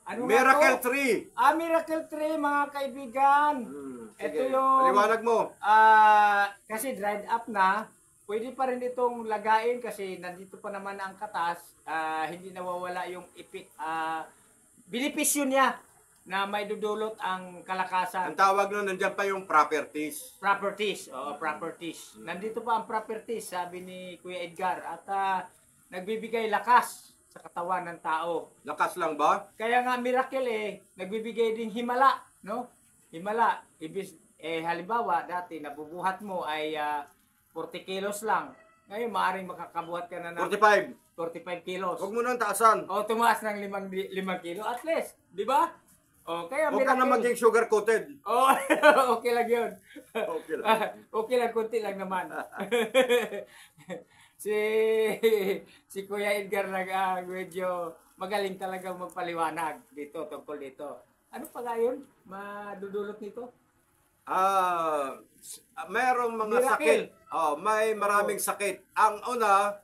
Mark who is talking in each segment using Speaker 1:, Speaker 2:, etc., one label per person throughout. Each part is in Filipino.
Speaker 1: Ano
Speaker 2: Miracle Tree.
Speaker 1: Miracle Tree, mga kaibigan. Ito yung...
Speaker 2: Paliwanag mo.
Speaker 1: Kasi dried up na, pwede pa rin itong lagain kasi nandito pa naman ang katas. Hindi nawawala yung benepisyo niya na may dudulot ang kalakasan.
Speaker 2: Ang tawag nun, nandiyan pa yung properties.
Speaker 1: Properties. Oo, properties. Nandito pa ang properties, sabi ni Kuya Edgar. At nagbibigay lakas sa katawan ng tao.
Speaker 2: Lakas lang ba?
Speaker 1: Kaya nga miracle nagbibigay din himala, no? Himala, halimbawa dati nabubuhat mo ay 40 kilos lang. Ngayon maaaring makakabuhat ka na ng 45 kilos.
Speaker 2: Huwag mo nang taasan.
Speaker 1: O tumaas ng 5 kilo at least, di ba? O kaya
Speaker 2: huwag ka na maging sugar coated.
Speaker 1: Oh, okay lang 'yun.
Speaker 2: Okay lang.
Speaker 1: Okay lang, konti lang naman. si Kuya Edgar medyo magaling talaga magpaliwanag dito tungkol dito. Ano pa nga yun? Madudulot nito?
Speaker 2: Mayroong mga
Speaker 1: Miracle.
Speaker 2: sakit. May maraming sakit. Ang una,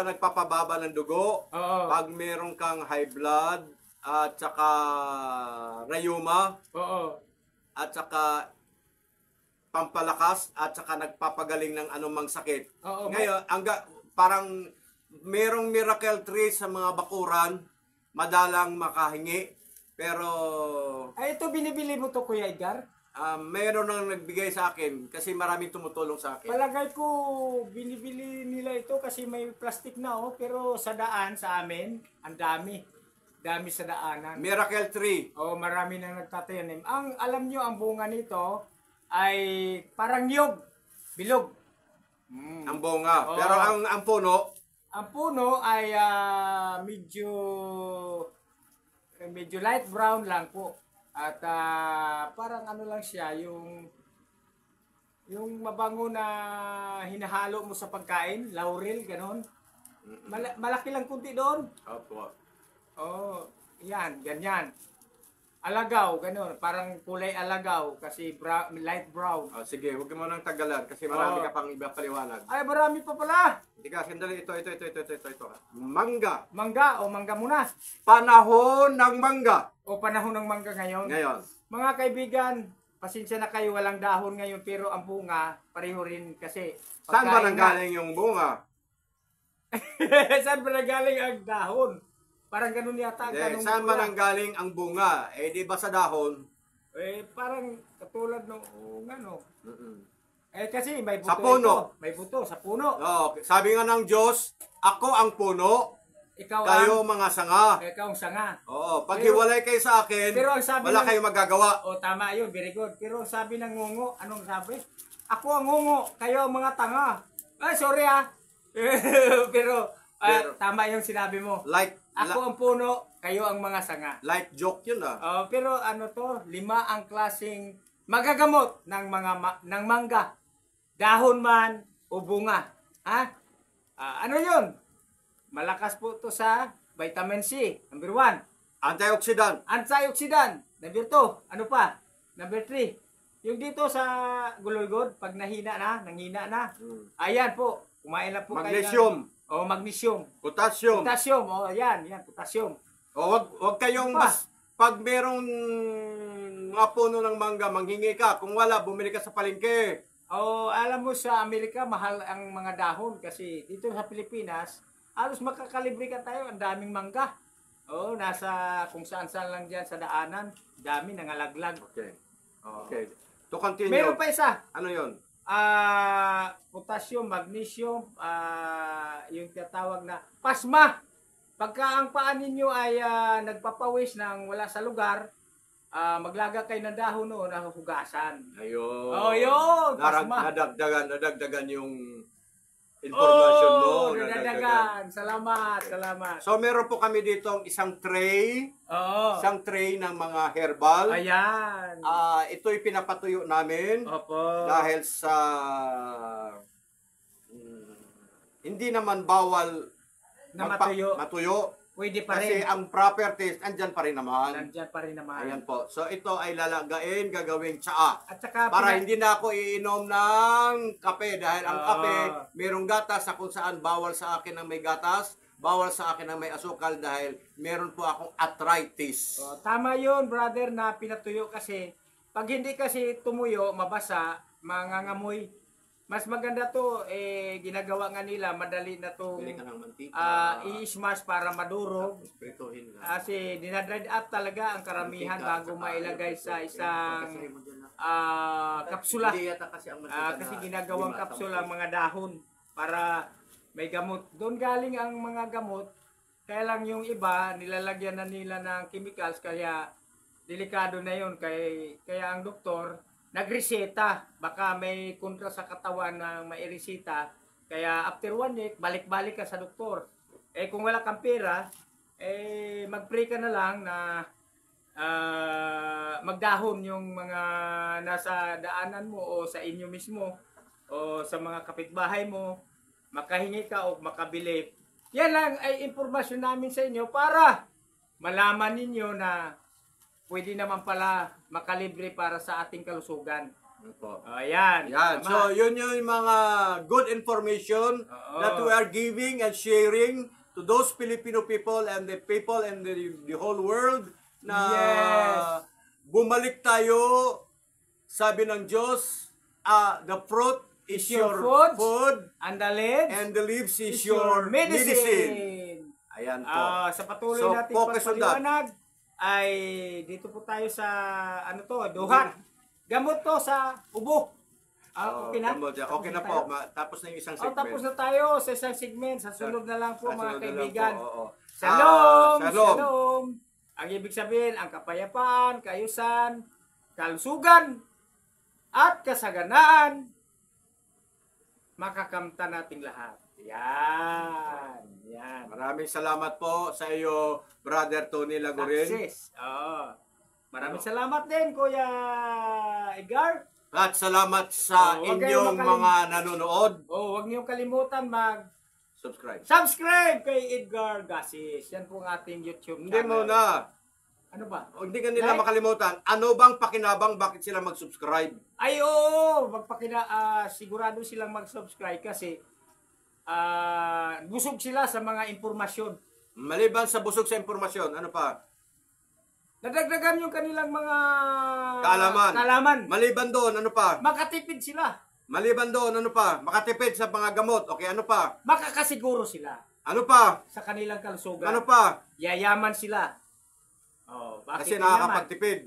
Speaker 2: nagpapababa ng dugo.
Speaker 1: Oo.
Speaker 2: Pag meron kang high blood, at saka rheuma,
Speaker 1: Oo.
Speaker 2: at saka pampalakas, at saka nagpapagaling ng anumang sakit.
Speaker 1: Oo.
Speaker 2: Ngayon, parang merong miracle tree sa mga bakuran, madalang makahingi, pero
Speaker 1: Ito binibili mo to, Kuya Edgar?
Speaker 2: mayroon nang nagbigay sa akin kasi maraming tumutulong sa akin.
Speaker 1: Palagay ko binibili nila ito kasi may plastic na pero sa daan sa amin, ang dami. Dami sa daanan.
Speaker 2: Miracle tree.
Speaker 1: Marami nang nagtatanim. Alam nyo, ang bunga nito ay parang niyog. Bilog.
Speaker 2: Ang bunga.
Speaker 1: Oo.
Speaker 2: Pero ang puno,
Speaker 1: Ang puno ay medyo light brown lang po. At parang ano lang siya, yung mabango na hinahalo mo sa pagkain, laurel, ganon. Malaki lang kunti doon.
Speaker 2: opo.
Speaker 1: Yan, ganyan. Alagaw, ganon. Parang kulay alagaw kasi light brown.
Speaker 2: Sige, huwag mo nang tagalan kasi marami ka pang iba paliwanag.
Speaker 1: Ay, marami pa pala.
Speaker 2: Tika, sandali, ito. Mangga.
Speaker 1: Mangga muna.
Speaker 2: Panahon ng mangga.
Speaker 1: Panahon ng mangga ngayon.
Speaker 2: Ngayon.
Speaker 1: Mga kaibigan, pasensya na kayo, walang dahon ngayon pero ang bunga, pareho rin kasi.
Speaker 2: Saan ba
Speaker 1: pagkain
Speaker 2: nanggaling yung bunga?
Speaker 1: Saan ba nanggaling ang dahon? Parang ganun yata.
Speaker 2: Saan ba nanggaling ang bunga? Di ba sa dahon?
Speaker 1: Parang katulad ng ano. Kasi may buto
Speaker 2: Sa puno.
Speaker 1: ito. May buto sa puno.
Speaker 2: Sabi nga ng Diyos, ako ang puno, kayo mga sanga.
Speaker 1: Ikaw ang sanga.
Speaker 2: Paghiwalay kayo sa akin,
Speaker 1: pero ang sabi
Speaker 2: wala kayong magagawa.
Speaker 1: Tama yun, very good. Pero sabi ng ngungo, anong sabi? Ako ang ngungo, kayo ang mga tanga. Sorry pero tama yung sinabi mo. Ako ang puno, kayo ang mga sanga.
Speaker 2: Light joke yun
Speaker 1: Pero ano to, 5 ang klaseng magagamot ng ng mangga. Dahon man o bunga. Ano yun? Malakas po to sa vitamin C, number 1.
Speaker 2: Antioxidant.
Speaker 1: Antioxidant, number 2. Ano pa? Number 3. Yung dito sa gulugod, pag nanghina na. Ayan po, kumain na po
Speaker 2: Magnesium.
Speaker 1: kayo. Magnesium.
Speaker 2: Potassium.
Speaker 1: Potassium, yan, potassium.
Speaker 2: Wag kayong pag merong mga puno ng mangga, manghingi ka. Kung wala, bumili ka sa palengke.
Speaker 1: Alam mo sa Amerika, mahal ang mga dahon kasi dito sa Pilipinas, halos makakalibre ka tayo, ang daming mangga. Nasa kung saan-saan lang diyan sa daanan, dami nangalaglag.
Speaker 2: Okay. To continue.
Speaker 1: Meron pa isa.
Speaker 2: Ano 'yon?
Speaker 1: Potassium, magnesium, yung tinatawag na pasma. Pagka ang paa ninyo ay nagpapawis ng wala sa lugar, maglaga kayo ng dahon noon, nahuhugasan.
Speaker 2: Ayun.
Speaker 1: Yun, pasma.
Speaker 2: Nadagdagan yung information mo.
Speaker 1: Nadagdagan. Salamat.
Speaker 2: So, meron po kami dito isang tray. Isang tray ng mga herbal.
Speaker 1: Ayan.
Speaker 2: Ito'y pinapatuyo namin.
Speaker 1: Opo.
Speaker 2: Dahil sa hindi naman bawal
Speaker 1: Na
Speaker 2: matuyo.
Speaker 1: Pwede pa
Speaker 2: Kasi
Speaker 1: rin.
Speaker 2: ang properties, andyan pa rin naman.
Speaker 1: Nandyan pa rin naman.
Speaker 2: Ayan po. So, ito ay lalagain, gagawing tsaa.
Speaker 1: At saka,
Speaker 2: Para hindi na ako iinom ng kape. Dahil ang kape, mayroong gatas sa kung saan bawal sa akin ang may gatas. bawal sa akin ang may asukal dahil meron po akong arthritis.
Speaker 1: Tama yun, brother, na pinatuyo kasi pag hindi kasi tumuyo, mabasa, mangangamoy. Mas maganda to, ginagawa nga nila, madali na to
Speaker 2: Bili ka ng mantika.
Speaker 1: i-smash para madurog.
Speaker 2: Tapos prituhin ka.
Speaker 1: Kasi dinadried up talaga ang karamihan bago mailagay sa isang kapsula.
Speaker 2: Hindi yata kasi ang mantika
Speaker 1: Kasi
Speaker 2: na
Speaker 1: ginagawang
Speaker 2: limatang
Speaker 1: kapsula ang mga dahon para may gamot. Doon galing ang mga gamot. Kaya lang yung iba, nilalagyan na nila ng chemicals, kaya delikado na yun. Kaya ang doktor, nagreseta. Baka may kontra sa katawan na maireseta. Kaya after 1 week, balik-balik ka sa doktor. Kung wala kang pera, mag-pray ka na lang na magdahon yung mga nasa daanan mo o sa inyo mismo o sa mga kapitbahay mo, makahingi ka o makabili. Yan lang ay impormasyon namin sa inyo para malaman ninyo na pwede naman pala makalibre para sa ating kalusugan. Ayan.
Speaker 2: Yan.
Speaker 1: Tama.
Speaker 2: So, yun yung mga good information that we are giving and sharing to those Filipino people and the people in the whole world na
Speaker 1: Yes.
Speaker 2: bumalik tayo, sabi ng Diyos, the fruit is your
Speaker 1: Your
Speaker 2: food
Speaker 1: And the leaves
Speaker 2: and the leaves is
Speaker 1: is
Speaker 2: your medicine.
Speaker 1: medicine.
Speaker 2: Ayan po.
Speaker 1: Sa patuloy
Speaker 2: So,
Speaker 1: natin
Speaker 2: focus on that.
Speaker 1: pagpaliwanag ay dito po tayo sa duhat. Gamot to sa ubo. Okay na?
Speaker 2: Gamot yan. Okay na
Speaker 1: tayo?
Speaker 2: po. Tapos na yung isang segment.
Speaker 1: Tapos na tayo sa isang segment. Sa sunod na lang po
Speaker 2: Sunod
Speaker 1: mga
Speaker 2: na lang
Speaker 1: kaibigan.
Speaker 2: po, oo.
Speaker 1: Shalom!
Speaker 2: Shalom!
Speaker 1: Shalom! Ang ibig sabihin, ang kapayapaan, kaayusan, kalusugan, at kasaganaan, makakamta nating lahat. Yan. Yan.
Speaker 2: Maraming salamat po sa iyo, Brother Tony Lagurin.
Speaker 1: Success. Maraming salamat din, Kuya Edgar.
Speaker 2: At salamat sa
Speaker 1: Huwag
Speaker 2: inyong
Speaker 1: kayong
Speaker 2: mga nanonood.
Speaker 1: Huwag niyong kalimutan
Speaker 2: Subscribe.
Speaker 1: mag-subscribe kay Edgar Gasis. Yan po ang ating YouTube
Speaker 2: Hindi
Speaker 1: channel.
Speaker 2: muna.
Speaker 1: Ano ba?
Speaker 2: Hindi ka nila
Speaker 1: Like?
Speaker 2: makalimutan. Ano bang pakinabang bakit sila mag-subscribe?
Speaker 1: Ay, oo! Sigurado silang mag-subscribe kasi busog sila sa mga impormasyon.
Speaker 2: Maliban sa busog sa impormasyon, ano pa?
Speaker 1: Nadagdagan yung kanilang mga
Speaker 2: Kaalaman. Maliban doon, ano pa?
Speaker 1: Makatipid sila.
Speaker 2: Maliban doon, ano pa? Makatipid sa mga gamot. Okay, ano pa?
Speaker 1: Makakasiguro sila
Speaker 2: Ano pa?
Speaker 1: sa kanilang kalusugan.
Speaker 2: Ano pa?
Speaker 1: Yayaman sila. Bakit
Speaker 2: Kasi
Speaker 1: yayaman?
Speaker 2: nakakapagtipid.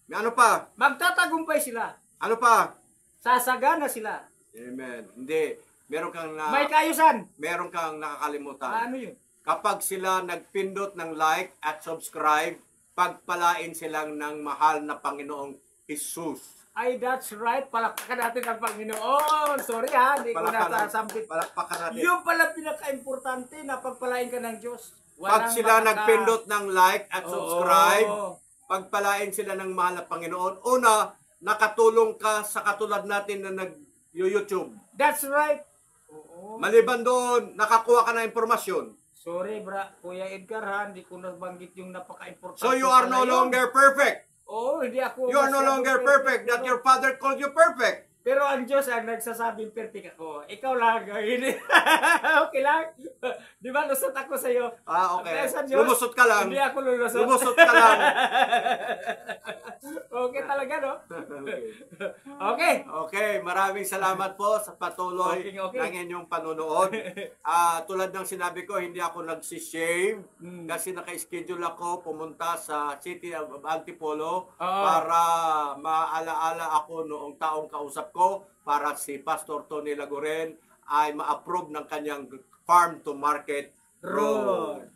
Speaker 1: May
Speaker 2: Ano pa?
Speaker 1: magtatagumpay sila.
Speaker 2: Ano pa?
Speaker 1: Sasagana sila.
Speaker 2: Amen. Hindi. Meron
Speaker 1: May kaayusan.
Speaker 2: kang nakakalimutan.
Speaker 1: Ano yun?
Speaker 2: Kapag sila nagpindot ng like at subscribe, pagpalain silang ng mahal na Panginoong Jesus.
Speaker 1: Ay, that's right. Palakpakan natin ang Panginoon. Sorry ha, hindi ko nasasambit.
Speaker 2: Palakpakan natin.
Speaker 1: Yung pala pinaka-importante na pagpalain ka ng Diyos.
Speaker 2: Pag sila nagpindot ng like at subscribe,
Speaker 1: Oo.
Speaker 2: pagpalain sila ng mahal na Panginoon. Una, nakatulong ka sa katulad natin na nag-YouTube.
Speaker 1: That's right. Oo.
Speaker 2: Maliban doon, nakakuha ka ng informasyon.
Speaker 1: Sorry, Kuya Edgar ha, hindi ko nabanggit yung napaka-importante.
Speaker 2: So you are no
Speaker 1: pala yun.
Speaker 2: longer perfect.
Speaker 1: Hindi ako.
Speaker 2: You are no
Speaker 1: masyado
Speaker 2: longer perfect. That your father called you perfect.
Speaker 1: Pero ang Diyos ang nagsasabing perfect ako. Ikaw lang. Okay lang. Di ba, lusot ako sa'yo.
Speaker 2: Okay.
Speaker 1: Pero sa Diyos,
Speaker 2: Lumusot ka lang.
Speaker 1: Hindi ako lulusot.
Speaker 2: Lumusot ka lang.
Speaker 1: Okay talaga, no?
Speaker 2: Okay.
Speaker 1: Okay.
Speaker 2: Okay, maraming salamat po sa patuloy
Speaker 1: Okay.
Speaker 2: ng inyong panonood. Tulad ng sinabi ko, hindi ako nagsishave kasi naka-schedule ako pumunta sa City of Antipolo para maalaala ako noong taong kausap ko para si Pastor Tony Laguren ay ma-approve ng kanyang farm to market road.